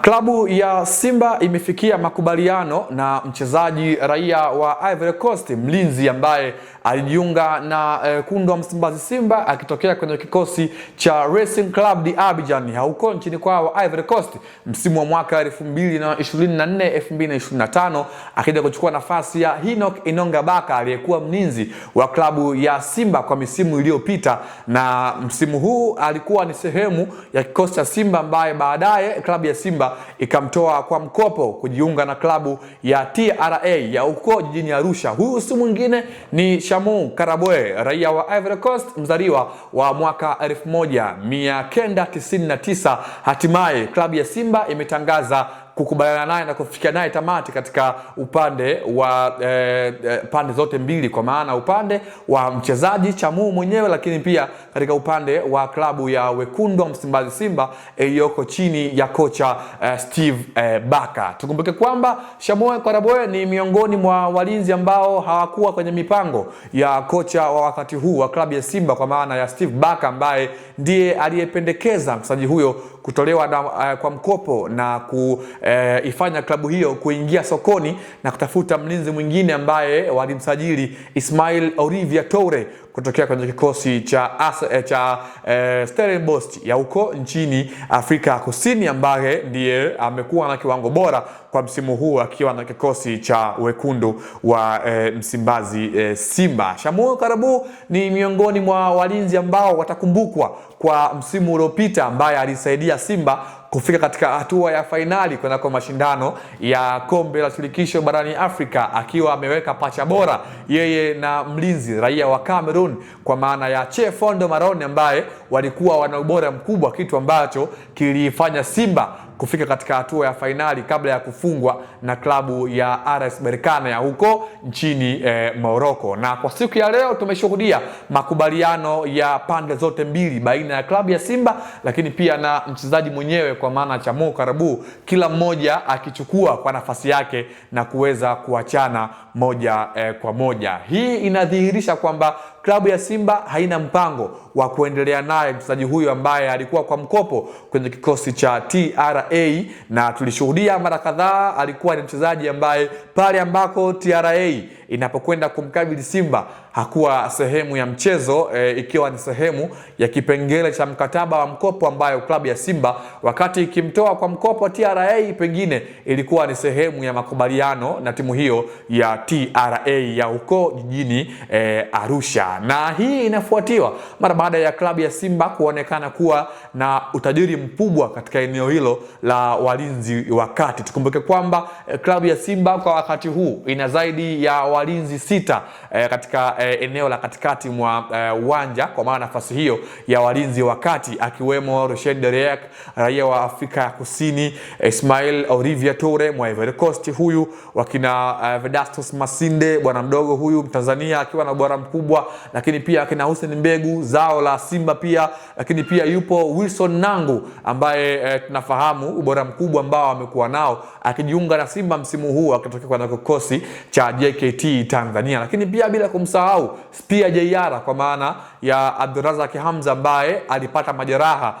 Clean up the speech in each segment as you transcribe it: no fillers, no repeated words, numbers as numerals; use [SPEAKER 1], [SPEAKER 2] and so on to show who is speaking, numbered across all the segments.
[SPEAKER 1] Klabu ya Simba imefikia makubaliano na mchezaji raia wa Ivory Coast, mlinzi ambaye alijiunga na wekundu wa Msimbazi Simba akitokea kwenye kikosi cha Racing Club de Abidjan huko nchini kwao Ivory Coast msimu wa mwaka 2024-2025, akija kuchukua nafasi ya Enoch Inonga Baka aliyekuwa mlinzi wa klabu ya Simba kwa misimu iliyopita, na msimu huu alikuwa ni sehemu ya kikosi cha Simba ambaye baadaye klabu ya Simba ikamtoa kwa mkopo kujiunga na klabu ya TRA ya huko jijini Arusha. Huyu si mwingine ni Chamou Karabwe, raia wa Ivory Coast, mzaliwa wa mwaka 1999. Hatimaye klabu ya Simba imetangaza kukubaliana naye na kufikia naye tamati katika upande wa pande zote mbili, kwa maana upande wa mchezaji Chamou mwenyewe, lakini pia katika upande wa klabu ya wekundu wa Msimbazi Simba iliyoko chini ya kocha Steve Baka. Tukumbuke kwamba Chamou Karabwe ni miongoni mwa walinzi ambao hawakuwa kwenye mipango ya kocha wa wakati huu wa klabu ya Simba, kwa maana ya Steve Baka, ambaye ndiye aliyependekeza mchezaji huyo kutolewa kwa mkopo na ifanya klabu hiyo kuingia sokoni na kutafuta mlinzi mwingine ambaye walimsajili Ismail Olivier Toure kutokea kwenye kikosi cha Stellenbosch ya huko nchini Afrika Kusini, ambaye ndiye amekuwa na kiwango bora kwa msimu huu akiwa na kikosi cha wekundu wa Msimbazi Simba. Chamou Karabwe ni miongoni mwa walinzi ambao watakumbukwa kwa msimu uliopita, ambaye alisaidia Simba kufika katika hatua ya fainali kwa mashindano ya kombe la shirikisho barani Afrika, akiwa ameweka pacha bora yeye na mlinzi raia wa Cameroon kwa maana ya Chefondo Marone, ambaye walikuwa wana ubora mkubwa, kitu ambacho kilifanya Simba kufika katika hatua ya fainali kabla ya kufungwa na klabu ya RS Berkane ya huko nchini Morocco. Na kwa siku ya leo tumeshuhudia makubaliano ya pande zote mbili baina ya klabu ya Simba lakini pia na mchezaji mwenyewe kwa maana Chamou Karabwe, kila mmoja akichukua kwa nafasi yake na kuweza kuachana moja kwa moja. Hii inadhihirisha kwamba klabu ya Simba haina mpango wa kuendelea naye mchezaji huyo ambaye alikuwa kwa mkopo kwenye kikosi cha TRA, na tulishuhudia mara kadhaa alikuwa ni mchezaji ambaye pale ambako TRA inapokwenda kumkabili Simba hakuwa sehemu ya mchezo, ikiwa ni sehemu ya kipengele cha mkataba wa mkopo ambayo klabu ya Simba wakati ikimtoa kwa mkopo TRA pengine ilikuwa ni sehemu ya makubaliano na timu hiyo ya TRA ya huko jijini Arusha. Na hii inafuatiwa mara baada ya klabu ya Simba kuonekana kuwa na utajiri mkubwa katika eneo hilo la walinzi wa kati. Tukumbuke kwamba klabu ya Simba kwa wakati huu ina zaidi ya walinzi 6 katika eneo la katikati mwa uwanja, kwa maana nafasi hiyo ya walinzi wa kati akiwemo Rochet Derek raia wa Afrika ya Kusini, Ismail Olivier Toure mwa Ivory Coast, huyu wakina Vedastus Masinde bwana mdogo huyu Mtanzania akiwa na ubora mkubwa, lakini pia akina Hussein Mbegu zao la Simba pia, lakini pia yupo Wilson Nangu ambaye tunafahamu ubora mkubwa ambao amekuwa nao akijiunga na Simba msimu huu akitokea kwa kikosi cha JKT Tanzania, lakini pia bila kumsahau Spia Jayara kwa maana ya Abdurazak Hamza ambaye alipata majeraha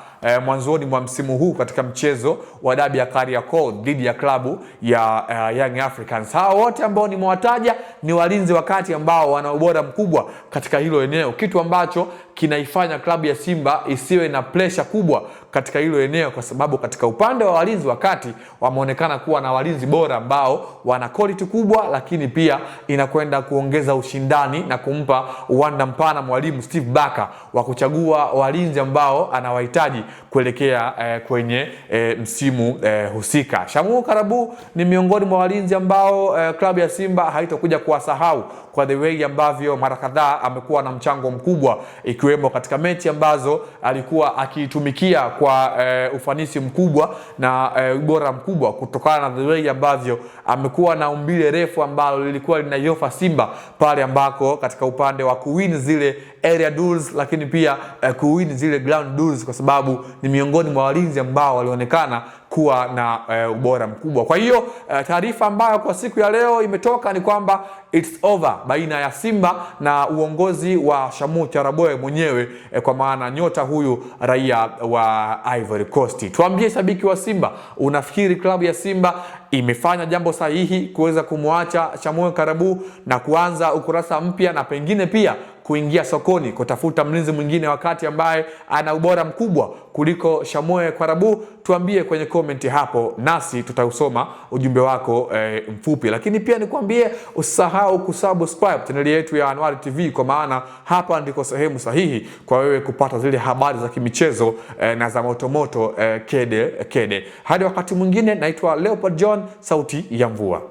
[SPEAKER 1] mwanzoni mwa msimu huu katika mchezo wa dabi ya Kariakoo dhidi ya klabu ya Young Africans. Hao wote ambao nimewataja ni walinzi wakati ambao wana ubora mkubwa katika hilo eneo, kitu ambacho kinaifanya klabu ya Simba isiwe na pressure kubwa katika hilo eneo, kwa sababu katika upande wa walinzi wakati wameonekana kuwa na walinzi bora ambao wana quality kubwa, lakini pia inakwenda kuongeza ushindani na kumpa uwanda mpana mwalimu Steve Baka wa kuchagua walinzi ambao anawahitaji kuelekea kwenye msimu husika. Chamou Karabwe ni miongoni mwa walinzi ambao klabu ya Simba haitakuja kuwasahau kwa the way ambavyo mara kadhaa amekuwa na mchango mkubwa, ikiwemo katika mechi ambazo alikuwa akitumikia kwa ufanisi mkubwa na ubora mkubwa, kutokana na the way ambavyo amekuwa na umbile refu ambalo lilikuwa linaiofa Simba pale ambako katika upande wa kuwin zile area duels, lakini pia kuwin zile ground duels, kwa sababu ni miongoni mwa walinzi ambao walionekana kuwa na ubora mkubwa. Kwa hiyo taarifa ambayo kwa siku ya leo imetoka ni kwamba it's over baina ya Simba na uongozi wa Shamu Karabwe mwenyewe, kwa maana nyota huyu raia wa Ivory Coast. Tuambie shabiki wa Simba, unafikiri klabu ya Simba imefanya jambo sahihi kuweza kumwacha Shamu Karabwe na kuanza ukurasa mpya na pengine pia kuingia sokoni kutafuta mlinzi mwingine wakati ambaye ana ubora mkubwa kuliko Shamu Karabwe? Tuambie kwenye comment hapo, nasi tutausoma ujumbe wako mfupi. Lakini pia nikwambie usisahau kusubscribe channel yetu ya Anwar TV, kwa maana hapa ndiko sehemu sahihi kwa wewe kupata zile habari za kimichezo na za motomoto kede. Hadi wakati mwingine, naitwa Leopold John, sauti ya mvua.